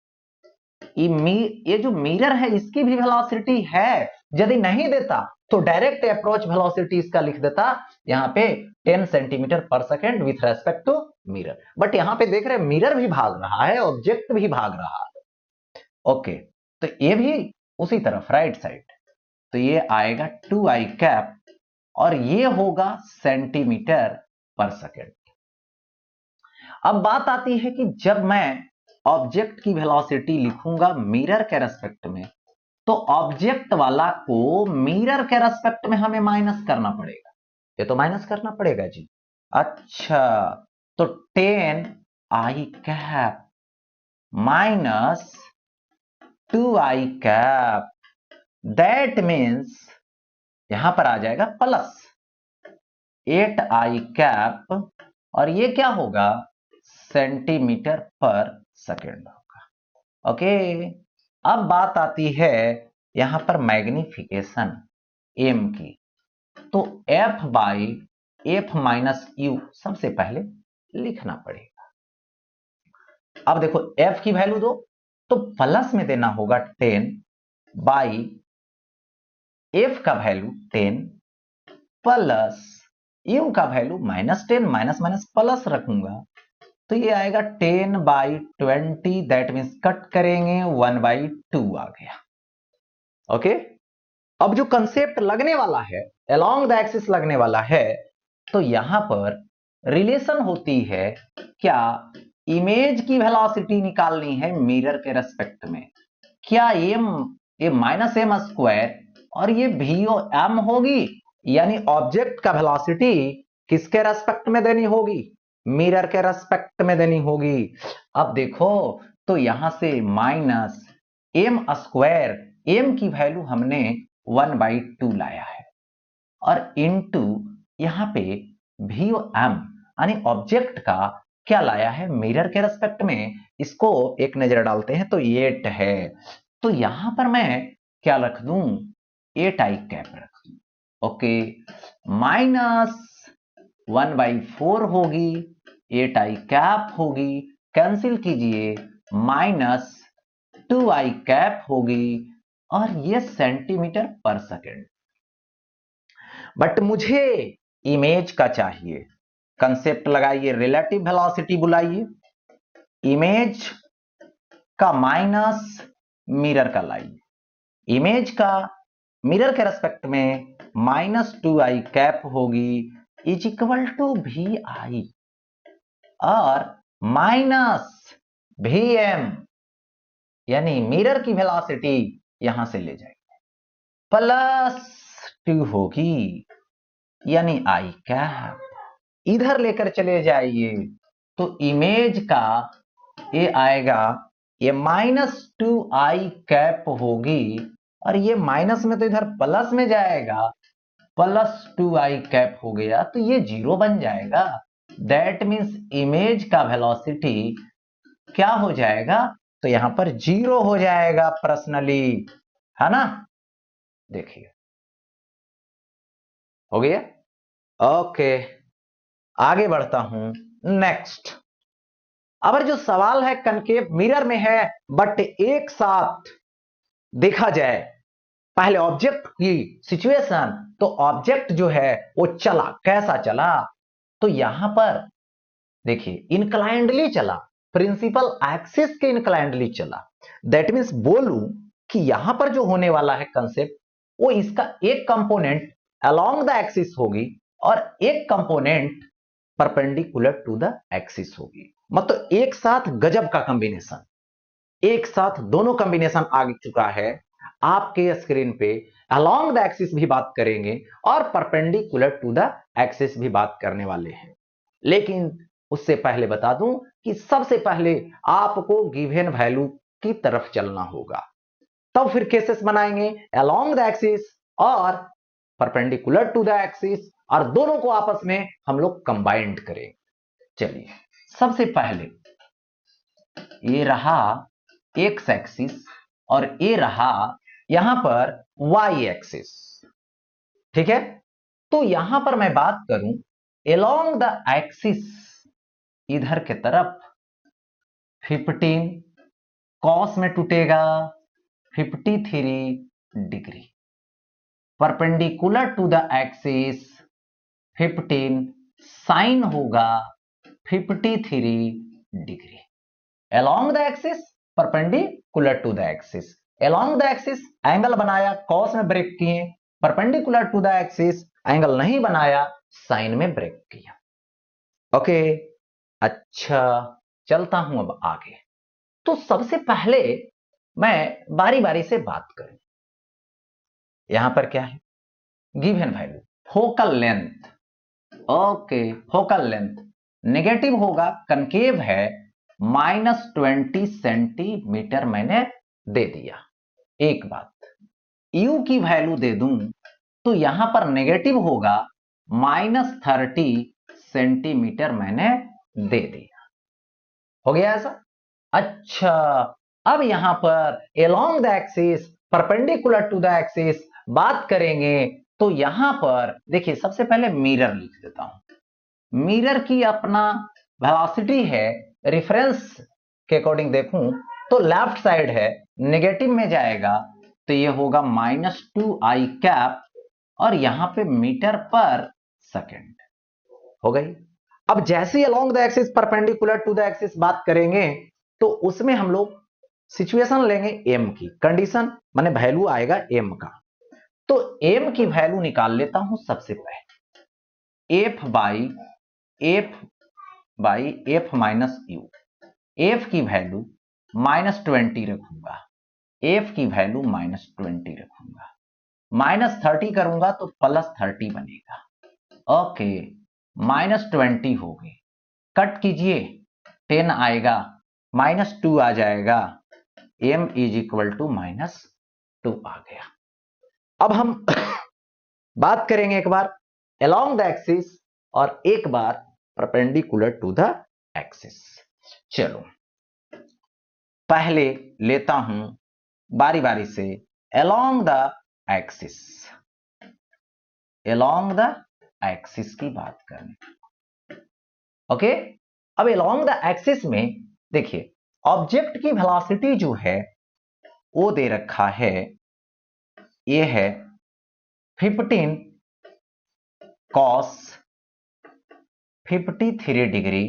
ये जो मिरर है इसकी भी वेलोसिटी है, यदि नहीं देता तो डायरेक्ट अप्रोच वेलोसिटी इसका लिख देता यहां पे 10 centimetre per second with respect to mirror. But यहां पे देख रहे हैं मिरर भी भाग रहा है, ऑब्जेक्ट भी भाग रहा है। ओके, तो ये भी उसी तरफ राइट साइड, तो ये आएगा 2i कैप और ये होगा सेंटीमीटर पर सेकेंड। अब बात आती है कि जब मैं ऑब्जेक्ट की वेलोसिटी लिखूंगा मिरर के रेस्पेक्ट में, तो ऑब्जेक्ट वाला को मिरर के रेस्पेक्ट में हमें माइनस करना पड़ेगा, ये तो माइनस करना पड़ेगा जी। अच्छा, तो 10i cap minus 2i cap, that means यहां पर आ जाएगा प्लस 8i कैप और ये क्या होगा, सेंटीमीटर पर सेकेंड होगा। ओके, अब बात आती है यहां पर मैग्निफिकेशन एम की, तो F by f minus you सबसे पहले लिखना पड़ेगा। अब देखो एफ की वैल्यू दो तो प्लस में देना होगा 10 बाई एफ का वैल्यू 10 प्लस यू का वैल्यू -10, माइनस माइनस प्लस रखूंगा तो ये आएगा 10 बाई 20, दैट मीन्स कट करेंगे 1/2 आ गया। ओके, अब जो कंसेप्ट लगने वाला है अलोंग द एक्सिस लगने वाला है, तो यहां पर रिलेशन होती है क्या, इमेज की वेलोसिटी निकालनी है मिरर के रेस्पेक्ट में, क्या ये माइनस एम स्क्वायर और ये भी एम होगी, यानी ऑब्जेक्ट का वेलोसिटी किसके रेस्पेक्ट में देनी होगी, मिरर के रेस्पेक्ट में देनी होगी। अब देखो तो यहां से माइनस एम स्क्वायर, एम की वैल्यू हमने 1/2 लाया है और इनटू यहां पे भी एम यानी ऑब्जेक्ट का क्या लाया है मिरर के रेस्पेक्ट में, इसको एक नजर डालते हैं तो 8 है, तो यहां पर मैं क्या रख दूं, 8i कैप रख दूं। ओके, माइनस 1/4 होगी, 8i कैप होगी, कैंसिल कीजिए, माइनस 2i कैप होगी और ये सेंटीमीटर पर सेकेंड। बट मुझे इमेज का चाहिए, कंसेप्ट लगाइए, रिलेटिव वेलोसिटी बुलाइए, इमेज का माइनस मिरर का लाइए, इमेज का मिरर के रेस्पेक्ट में -2i कैप होगी इज इक्वल टू भी आई और माइनस भी एम, यानी मिरर की वेलोसिटी यहां से ले जाएंगे प्लस 2 होगी यानी आई कैप, इधर लेकर चले जाइए तो इमेज का ये आएगा, ये -2i कैप होगी और ये माइनस में तो इधर प्लस में जाएगा, +2i कैप हो गया तो ये 0 बन जाएगा, दैट मीन्स इमेज का वेलोसिटी क्या हो जाएगा, तो यहां पर 0 हो जाएगा पर्सनली, है ना। देखिए हो गया। ओके, आगे बढ़ता हूं नेक्स्ट। अब जो सवाल है कनकेव मिरर में है बट एक साथ देखा जाए पहले ऑब्जेक्ट की सिचुएशन, तो ऑब्जेक्ट जो है वो चला, कैसा चला, तो यहां पर देखिए इंक्लाइंडली चला, प्रिंसिपल एक्सिस के इंक्लाइंडली चला, दैट मीन्स बोलूं कि यहां पर जो होने वाला है कंसेप्ट, वो इसका एक कंपोनेंट अलोंग द एक्सिस होगी और एक component perpendicular to the axis होगी, मतलब एक साथ गजब का कॉम्बिनेशन, एक साथ दोनों कॉम्बिनेशन आ चुका है आपके स्क्रीन पे। अलोंग द एक्सिस भी बात करेंगे और परपेंडिकुलर टू द एक्सिस भी बात करने वाले हैं, लेकिन उससे पहले बता दूं कि सबसे पहले आपको गिवन वैल्यू की तरफ चलना होगा, तब फिर केसेस बनाएंगे अलोंग द एक्सिस और परपेंडिकुलर टू द एक्सिस और दोनों को आपस में हम लोग कंबाइंड करेंगे। चलिए सबसे पहले ये रहा एक्स एक्सिस और ये रहा यहां पर वाई एक्सिस, ठीक है। तो यहां पर मैं बात करूं अलोंग द एक्सिस, इधर के तरफ 15 कॉस में टूटेगा 53 degree, perpendicular to the axis 15 sine होगा 53 degree. Along the axis perpendicular to the axis, along the axis angle बनाया कॉस में ब्रेक किए, perpendicular to the axis angle नहीं बनाया साइन में ब्रेक किया। ओके, अच्छा चलता हूं अब आगे। तो सबसे पहले मैं बारी बारी से बात करूं, यहां पर क्या है given value focal length. Okay, focal length negative होगा, कनकेव है -20 सेंटीमीटर मैंने दे दिया। एक बात, u की वैल्यू दे दूं तो यहां पर नेगेटिव होगा, -30 सेंटीमीटर मैंने दे दिया। हो गया ऐसा। अच्छा, अब यहां पर along the axis perpendicular to the axis बात करेंगे तो यहां पर देखिए सबसे पहले मिरर लिख देता हूं। मिरर की अपना वेलोसिटी है, रेफरेंस के अकॉर्डिंग देखूं तो लेफ्ट साइड है, नेगेटिव में जाएगा तो ये होगा -2i कैप और यहां पे मीटर पर सेकेंड हो गई। अब जैसे ही along the axis perpendicular to the axis बात करेंगे तो उसमें हम लोग सिचुएशन लेंगे m की, कंडीशन माने वैल्यू आएगा m का। तो m की वैल्यू निकाल लेता हूं सबसे पहले, f by f minus you. f की वैल्यू -20 रखूंगा, f की वैल्यू -20 रखूंगा, -30 करूंगा तो +30 बनेगा। ओके, -20 हो गई, कट कीजिए 10 आएगा, -2 आ जाएगा, m इज इक्वल टू -2 आ गया। अब हम बात करेंगे एक बार along the axis और एक बार perpendicular to the axis। चलो पहले लेता हूं बारी बारी से along the axis, along the axis की बात करें। ओके, अब along the axis में देखिए ऑब्जेक्ट की वेलोसिटी जो है वो दे रखा है, ये है 15 cos 53 डिग्री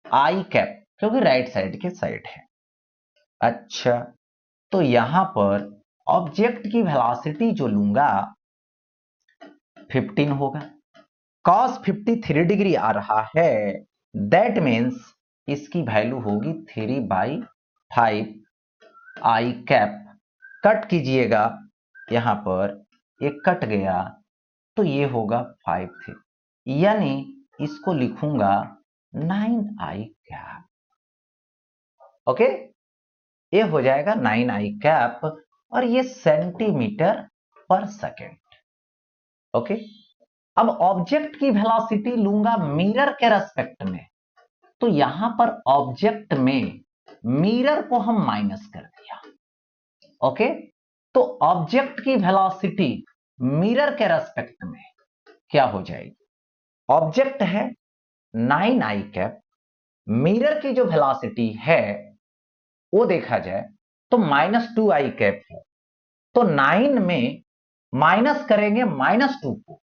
आई कैप, क्योंकि राइट साइड के साइड है। अच्छा, तो यहां पर ऑब्जेक्ट की वेलोसिटी जो लूंगा 15 होगा, cos 53 डिग्री आ रहा है, दैट मीन्स इसकी वैल्यू होगी 3/5 आई कैप। कट कीजिएगा, यहां पर एक कट गया तो ये होगा 5 थे, यानी इसको लिखूंगा 9i कैप। ओके, ये हो जाएगा 9i कैप और ये सेंटीमीटर पर सेकेंड। ओके, अब ऑब्जेक्ट की वेलोसिटी लूंगा मिरर के रेस्पेक्ट में, तो यहां पर ऑब्जेक्ट में मिरर को हम माइनस कर दिया। ओके, तो ऑब्जेक्ट की वेलोसिटी मिरर के रेस्पेक्ट में क्या हो जाएगी, ऑब्जेक्ट है 9i कैप, मिरर की जो वेलोसिटी है वो देखा जाए तो -2i कैप है, तो 9 में माइनस करेंगे -2 को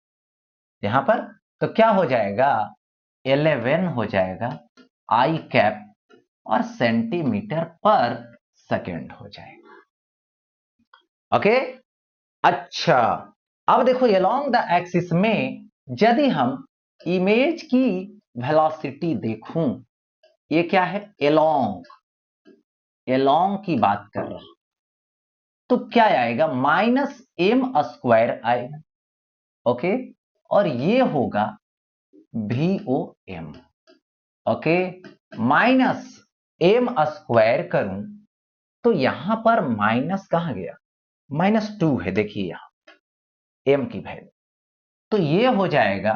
यहां पर, तो क्या हो जाएगा 11 हो जाएगा आई कैप और सेंटीमीटर पर सेकेंड हो जाएगा। ओके, अच्छा, अब देखो along द एक्सिस में यदि हम इमेज की वेलोसिटी देखूं, ये क्या है along की बात कर रहा हूं, तो क्या आएगा -m² आएगा। ओके, और ये होगा VOM। ओके, -m² करूं तो यहां पर माइनस कहां गया, -2 है, देखिए यहां m की वैल्यू, तो ये हो जाएगा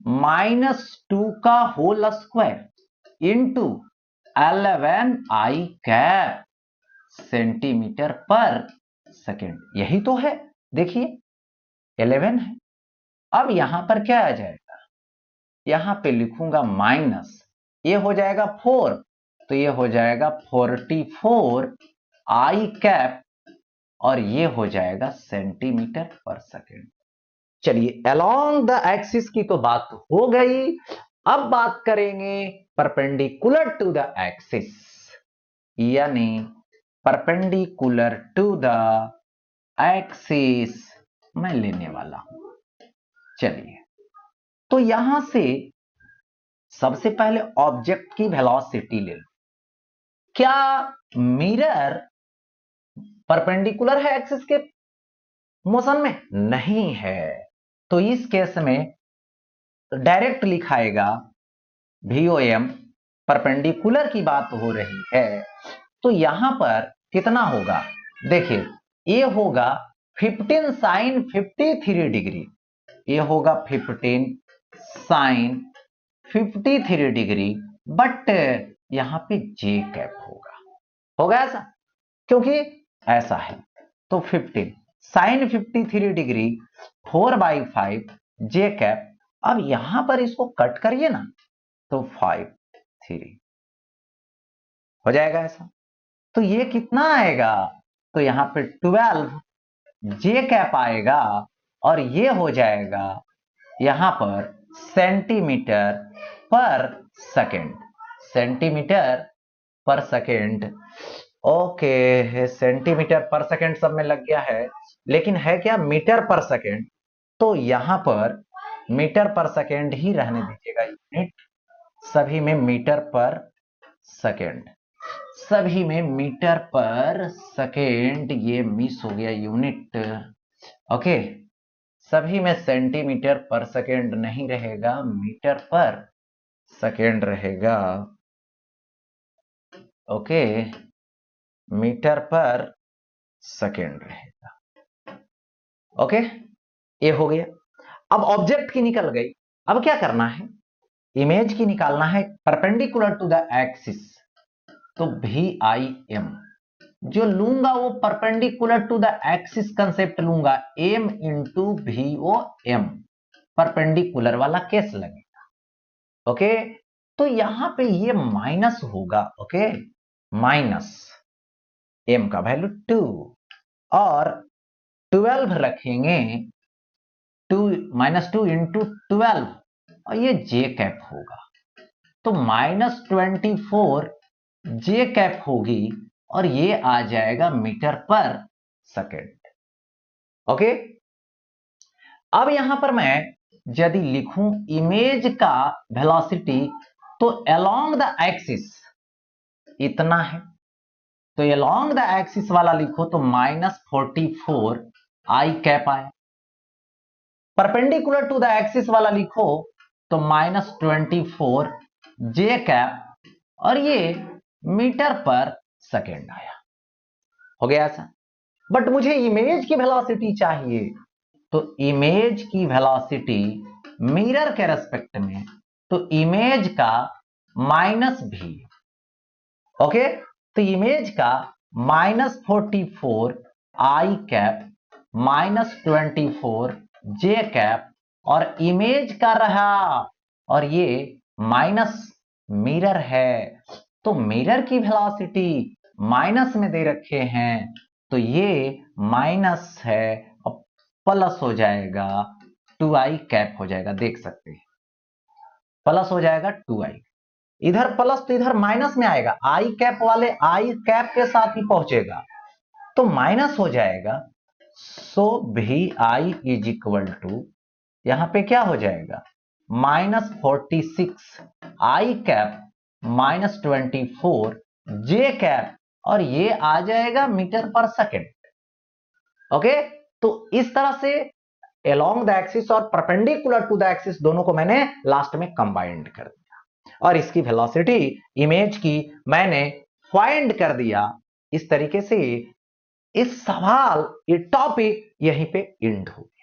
-2 का whole square into 11i cap centimetre per second, यही तो है, देखिए 11 है। अब यहां पर क्या आ जाएगा, यहां पे लिखूंगा माइनस, ये हो जाएगा 4, तो ये हो जाएगा 44 आई कैप और ये हो जाएगा सेंटीमीटर पर सेकेंड। चलिए along द एक्सिस की तो बात हो गई, अब बात करेंगे परपेंडिकुलर टू द एक्सिस, यानी परपेंडिकुलर टू द एक्सिस मैं लेने वाला हूं। चलिए, तो यहां से सबसे पहले ऑब्जेक्ट की वेलोसिटी ले लो। क्या मिरर परपेंडिकुलर है एक्सिस के मोशन में? नहीं है, तो इस केस में डायरेक्ट लिखाएगा VOM, परपेंडिकुलर की बात हो रही है, तो यहां पर कितना होगा, देखिए ये होगा 15 sin 53 डिग्री, ये होगा 15 sin 53 डिग्री, बट यहां पे जे कैप होगा ऐसा, क्योंकि ऐसा है। तो 15 साइन 53 डिग्री 4/5 जे कैप। अब यहां पर इसको कट करिए ना, तो 5 3 हो जाएगा ऐसा। तो ये कितना आएगा, तो यहां पे 12 जे कैप आएगा, और ये हो जाएगा यहां पर centimetre per second. Centimetre per second, okay, centimetre per second सब में लग गया है, लेकिन है क्या मीटर पर सेकेंड। तो यहां पर मीटर पर सेकेंड ही रहने दीजिएगा यूनिट, सभी में मीटर पर सेकेंड, सभी में मीटर पर सेकेंड, ये मिस हो गया यूनिट। ओके, सभी में सेंटीमीटर पर सेकेंड नहीं रहेगा, मीटर पर सेकेंड रहेगा। ओके, मीटर पर सेकेंड रहेगा। ओके, ये हो गया। अब ऑब्जेक्ट की निकल गई, अब क्या करना है, इमेज की निकालना है परपेंडिकुलर टू द एक्सिस। तो VIM जो लूंगा वो perpendicular to the axis concept लूंगा, M इंटू VOM, परपेंडिकुलर वाला केस लगेगा। ओके, तो यहां पे ये माइनस होगा। ओके, माइनस M का वैल्यू 2 और 12 रखेंगे, 2 -2 इंटू 12, और ये जे कैप होगा। तो -24 जे कैप होगी, और ये आ जाएगा मीटर पर सेकेंड। ओके, अब यहां पर मैं यदि लिखूं इमेज का वेलोसिटी, तो अलोंग द एक्सिस इतना है, तो अलोंग द एक्सिस वाला लिखो तो -44 आई कैप आया। परपेंडिकुलर टू द एक्सिस वाला लिखो तो -24 जे कैप, और ये मीटर पर सेकेंड आया। हो गया ऐसा। बट मुझे इमेज की वेलोसिटी चाहिए, तो इमेज की वेलोसिटी मिरर के रेस्पेक्ट में, तो इमेज का -v। ओके, तो इमेज का -44 आई कैप -24 जे कैप, और इमेज का रहा, और ये माइनस मिरर है, तो मिरर की वेलोसिटी माइनस में दे रखे हैं, तो ये माइनस है और प्लस हो जाएगा 2i कैप हो जाएगा, देख सकते हैं प्लस हो जाएगा 2i, इधर प्लस तो इधर माइनस में आएगा, आई कैप वाले आई कैप के साथ ही पहुंचेगा, तो माइनस हो जाएगा। सो VI इज इक्वल टू, यहां पे क्या हो जाएगा, -46 आई कैप -24 जे कैप, और ये आ जाएगा मीटर पर सेकेंड। ओके, तो इस तरह से अलोंग द एक्सिस और परपेंडिकुलर टू द एक्सिस दोनों को मैंने लास्ट में कंबाइंड कर दिया, और इसकी वेलोसिटी इमेज की मैंने फाइंड कर दिया। इस तरीके से इस सवाल, ये टॉपिक यहीं पे एंड हो गया।